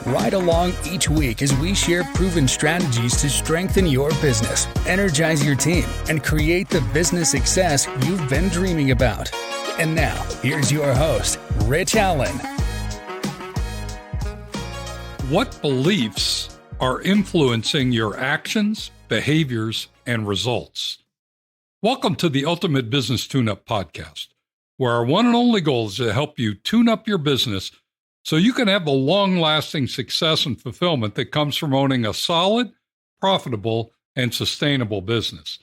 Ride along each week as we share proven strategies to strengthen your business, energize your team, and create the business success you've been dreaming about. And now, here's your host, Rich Allen. What beliefs are influencing your actions, behaviors, and results? Welcome to the Ultimate Business Tune-Up Podcast, where our one and only goal is to help you tune up your business so you can have the long-lasting success and fulfillment that comes from owning a solid, profitable, and sustainable business.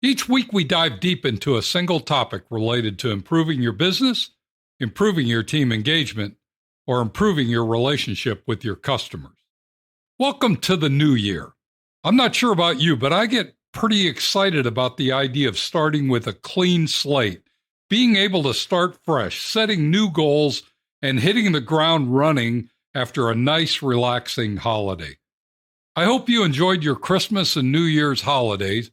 Each week, we dive deep into a single topic related to improving your business, improving your team engagement, or improving your relationship with your customers. Welcome to the new year. I'm not sure about you, but I get pretty excited about the idea of starting with a clean slate, being able to start fresh, setting new goals, and hitting the ground running after a nice, relaxing holiday. I hope you enjoyed your Christmas and New Year's holidays,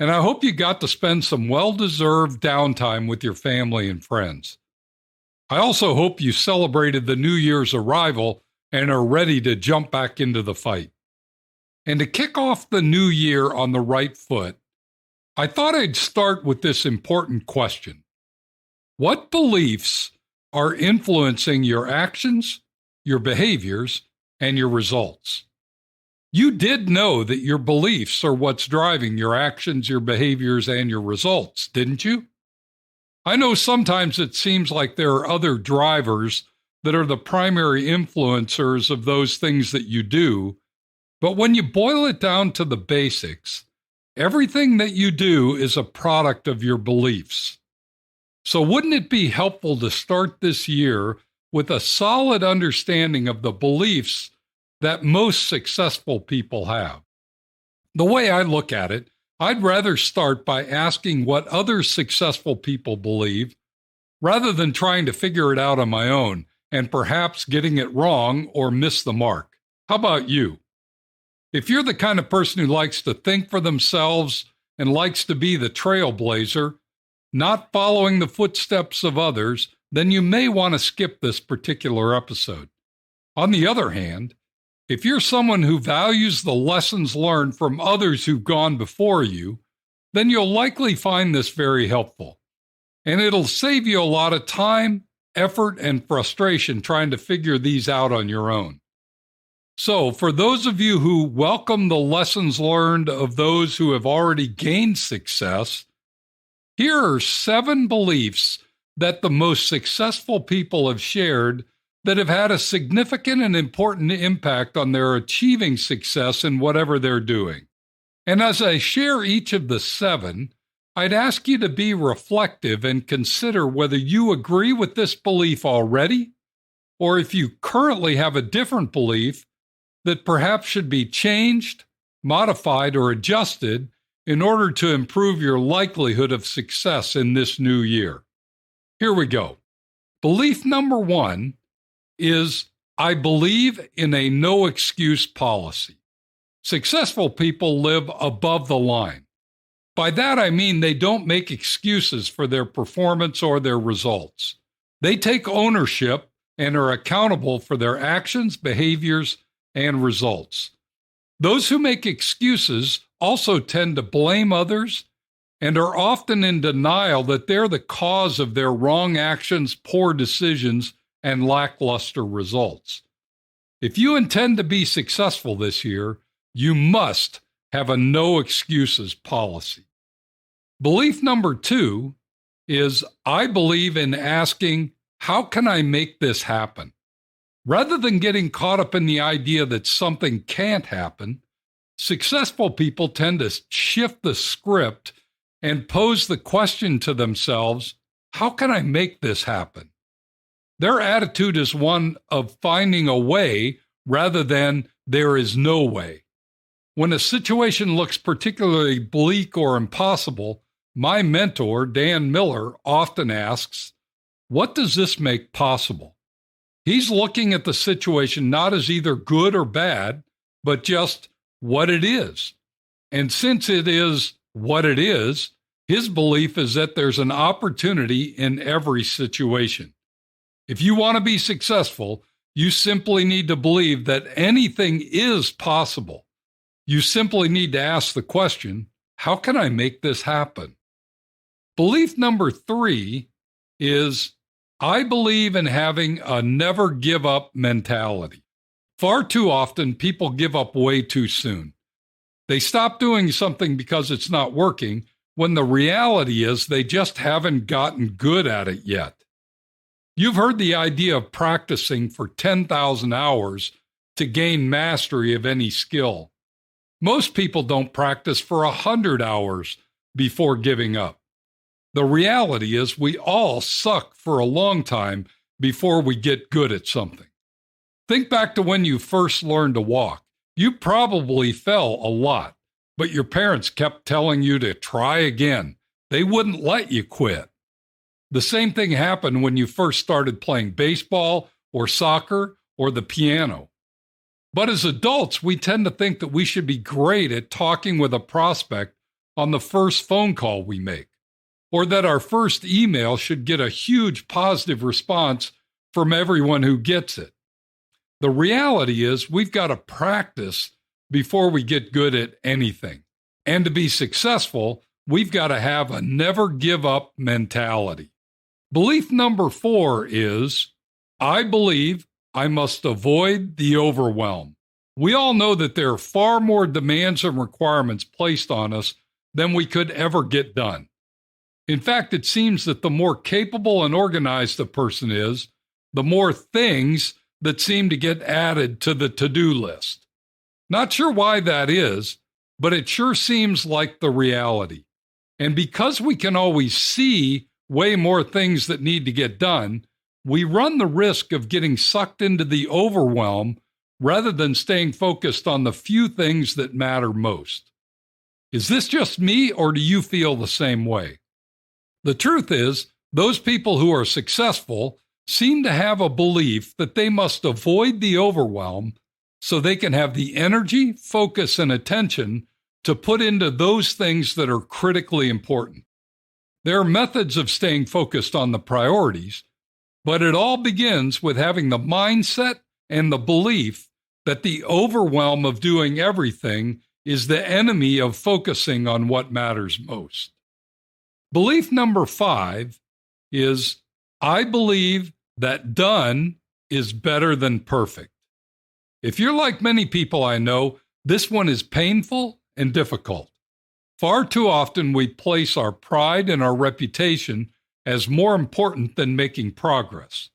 and I hope you got to spend some well-deserved downtime with your family and friends. I also hope you celebrated the New Year's arrival and are ready to jump back into the fight. And to kick off the new year on the right foot, I thought I'd start with this important question. What beliefs are influencing your actions, your behaviors, and your results? You did know that your beliefs are what's driving your actions, your behaviors, and your results, didn't you? I know sometimes it seems like there are other drivers that are the primary influencers of those things that you do, but when you boil it down to the basics, everything that you do is a product of your beliefs. So wouldn't it be helpful to start this year with a solid understanding of the beliefs that most successful people have? The way I look at it, I'd rather start by asking what other successful people believe rather than trying to figure it out on my own and perhaps getting it wrong or miss the mark. How about you? If you're the kind of person who likes to think for themselves and likes to be the trailblazer, not following the footsteps of others, then you may want to skip this particular episode. On the other hand, if you're someone who values the lessons learned from others who've gone before you, then you'll likely find this very helpful. And it'll save you a lot of time, effort, and frustration trying to figure these out on your own. So, for those of you who welcome the lessons learned of those who have already gained success, here are 7 beliefs that the most successful people have shared that have had a significant and important impact on their achieving success in whatever they're doing. And as I share each of the 7, I'd ask you to be reflective and consider whether you agree with this belief already, or if you currently have a different belief that perhaps should be changed, modified, or adjusted in order to improve your likelihood of success in this new year. Here we go. Belief number 1 is, I believe in a no-excuse policy. Successful people live above the line. By that I mean they don't make excuses for their performance or their results. They take ownership and are accountable for their actions, behaviors, and results. Those who make excuses also tend to blame others and are often in denial that they're the cause of their wrong actions, poor decisions, and lackluster results. If you intend to be successful this year, you must have a no excuses policy. Belief number 2 is, I believe in asking, how can I make this happen? Rather than getting caught up in the idea that something can't happen, successful people tend to shift the script and pose the question to themselves, how can I make this happen? Their attitude is one of finding a way rather than there is no way. When a situation looks particularly bleak or impossible, my mentor, Dan Miller, often asks, what does this make possible? He's looking at the situation not as either good or bad, but just what it is. And since it is what it is, his belief is that there's an opportunity in every situation. If you want to be successful, You simply need to believe that anything is possible. You simply need to ask the question, how can I make this happen? Belief number 3 is, I believe in having a never give up mentality. Far too often, people give up way too soon. They stop doing something because it's not working, when the reality is they just haven't gotten good at it yet. You've heard the idea of practicing for 10,000 hours to gain mastery of any skill. Most people don't practice for 100 hours before giving up. The reality is we all suck for a long time before we get good at something. Think back to when you first learned to walk. You probably fell a lot, but your parents kept telling you to try again. They wouldn't let you quit. The same thing happened when you first started playing baseball or soccer or the piano. But as adults, we tend to think that we should be great at talking with a prospect on the first phone call we make, or that our first email should get a huge positive response from everyone who gets it. The reality is we've got to practice before we get good at anything. And to be successful, we've got to have a never give up mentality. Belief number 4 is, I believe I must avoid the overwhelm. We all know that there are far more demands and requirements placed on us than we could ever get done. In fact, it seems that the more capable and organized a person is, the more things that seem to get added to the to-do list. Not sure why that is, but it sure seems like the reality. And because we can always see way more things that need to get done, we run the risk of getting sucked into the overwhelm rather than staying focused on the few things that matter most. Is this just me, or do you feel the same way? The truth is, those people who are successful seem to have a belief that they must avoid the overwhelm so they can have the energy, focus, and attention to put into those things that are critically important. There are methods of staying focused on the priorities, but it all begins with having the mindset and the belief that the overwhelm of doing everything is the enemy of focusing on what matters most. Belief number 5 is, I believe that done is better than perfect. If you're like many people I know, this one is painful and difficult. Far too often we place our pride and our reputation as more important than making progress.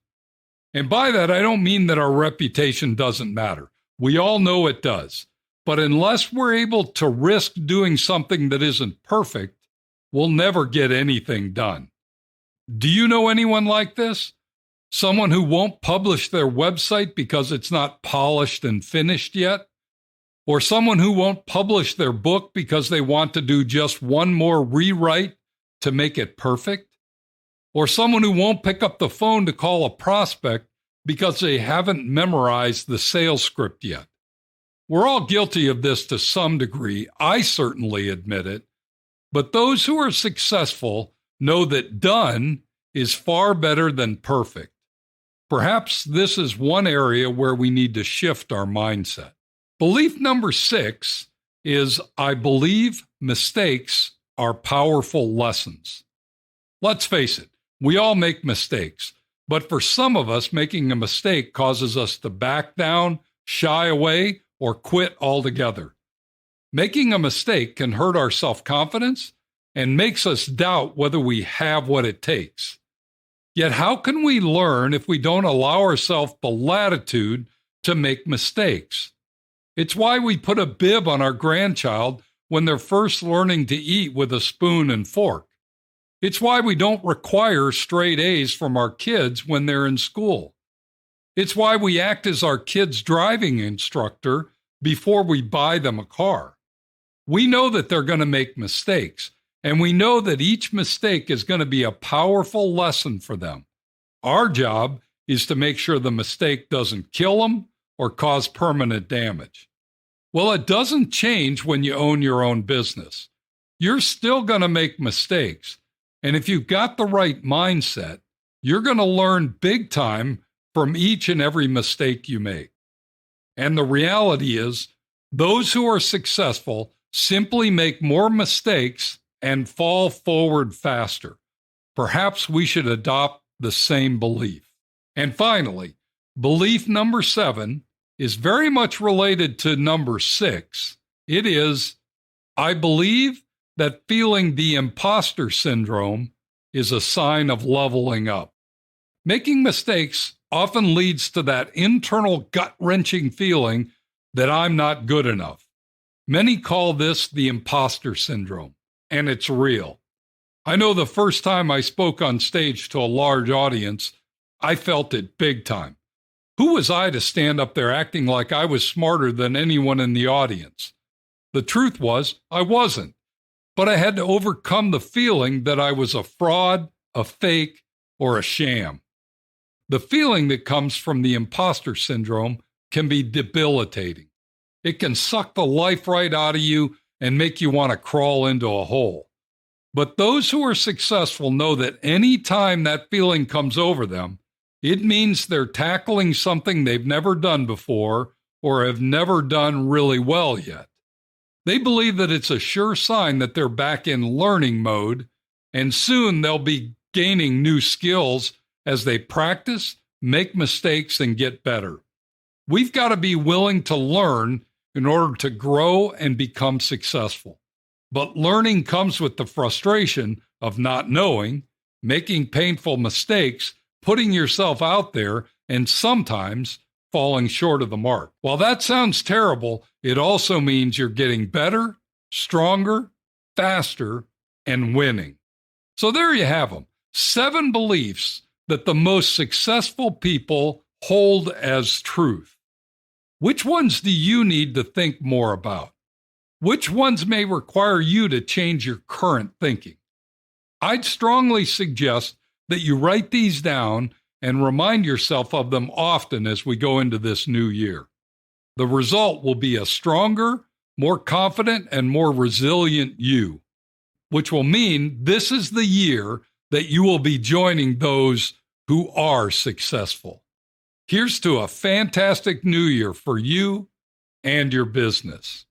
And by that, I don't mean that our reputation doesn't matter. We all know it does. But unless we're able to risk doing something that isn't perfect, we'll never get anything done. Do you know anyone like this? Someone who won't publish their website because it's not polished and finished yet? Or someone who won't publish their book because they want to do just one more rewrite to make it perfect? Or someone who won't pick up the phone to call a prospect because they haven't memorized the sales script yet? We're all guilty of this to some degree. I certainly admit it. But those who are successful know that done is far better than perfect. Perhaps this is one area where we need to shift our mindset. Belief number 6 is, I believe mistakes are powerful lessons. Let's face it, we all make mistakes, but for some of us, making a mistake causes us to back down, shy away, or quit altogether. Making a mistake can hurt our self-confidence and makes us doubt whether we have what it takes. Yet how can we learn if we don't allow ourselves the latitude to make mistakes? It's why we put a bib on our grandchild when they're first learning to eat with a spoon and fork. It's why we don't require straight A's from our kids when they're in school. It's why we act as our kids' driving instructor before we buy them a car. We know that they're going to make mistakes, and we know that each mistake is going to be a powerful lesson for them. Our job is to make sure the mistake doesn't kill them or cause permanent damage. Well, it doesn't change when you own your own business. You're still going to make mistakes, and if you've got the right mindset, you're going to learn big time from each and every mistake you make. And the reality is, those who are successful simply make more mistakes and fall forward faster. Perhaps we should adopt the same belief. And finally, belief number 7 is very much related to number 6. It is, I believe that feeling the imposter syndrome is a sign of leveling up. Making mistakes often leads to that internal gut-wrenching feeling that I'm not good enough. Many call this the imposter syndrome, and it's real. I know the first time I spoke on stage to a large audience, I felt it big time. Who was I to stand up there acting like I was smarter than anyone in the audience? The truth was, I wasn't. But I had to overcome the feeling that I was a fraud, a fake, or a sham. The feeling that comes from the imposter syndrome can be debilitating. It can suck the life right out of you and make you want to crawl into a hole. But those who are successful know that any time that feeling comes over them, it means they're tackling something they've never done before or have never done really well yet. They believe that it's a sure sign that they're back in learning mode, and soon they'll be gaining new skills as they practice, make mistakes, and get better. We've got to be willing to learn in order to grow and become successful. But learning comes with the frustration of not knowing, making painful mistakes, putting yourself out there, and sometimes falling short of the mark. While that sounds terrible, it also means you're getting better, stronger, faster, and winning. So there you have them, 7 beliefs that the most successful people hold as truth. Which ones do you need to think more about? Which ones may require you to change your current thinking? I'd strongly suggest that you write these down and remind yourself of them often as we go into this new year. The result will be a stronger, more confident, and more resilient you, which will mean this is the year that you will be joining those who are successful. Here's to a fantastic new year for you and your business.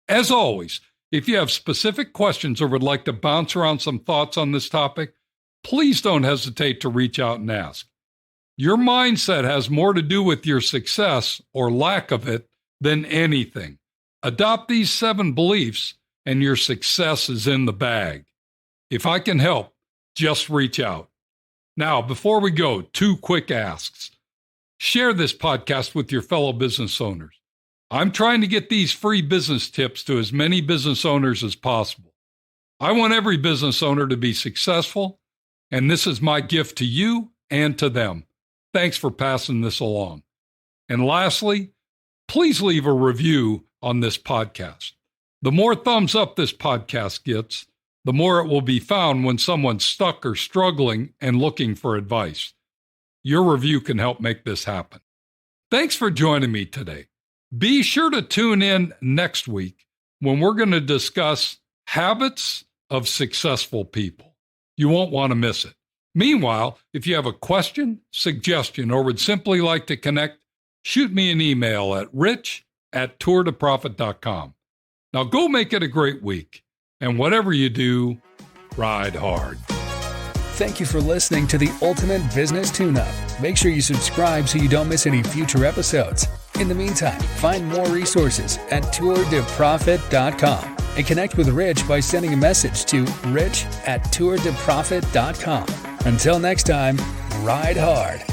As always, if you have specific questions or would like to bounce around some thoughts on this topic, please don't hesitate to reach out and ask. Your mindset has more to do with your success or lack of it than anything. Adopt these 7 beliefs and your success is in the bag. If I can help, just reach out. Now, before we go, 2 quick asks. Share this podcast with your fellow business owners. I'm trying to get these free business tips to as many business owners as possible. I want every business owner to be successful, and this is my gift to you and to them. Thanks for passing this along. And lastly, please leave a review on this podcast. The more thumbs up this podcast gets, the more it will be found when someone's stuck or struggling and looking for advice. Your review can help make this happen. Thanks for joining me today. Be sure to tune in next week when we're going to discuss habits of successful people. You won't want to miss it. Meanwhile, if you have a question, suggestion, or would simply like to connect, shoot me an email at rich@tourtoprofit.com. Now go make it a great week, and whatever you do, ride hard. Thank you for listening to the Ultimate Business Tune-Up. Make sure you subscribe so you don't miss any future episodes. In the meantime, find more resources at tourtoprofit.com and connect with Rich by sending a message to rich@tourtoprofit.com. Until next time, ride hard.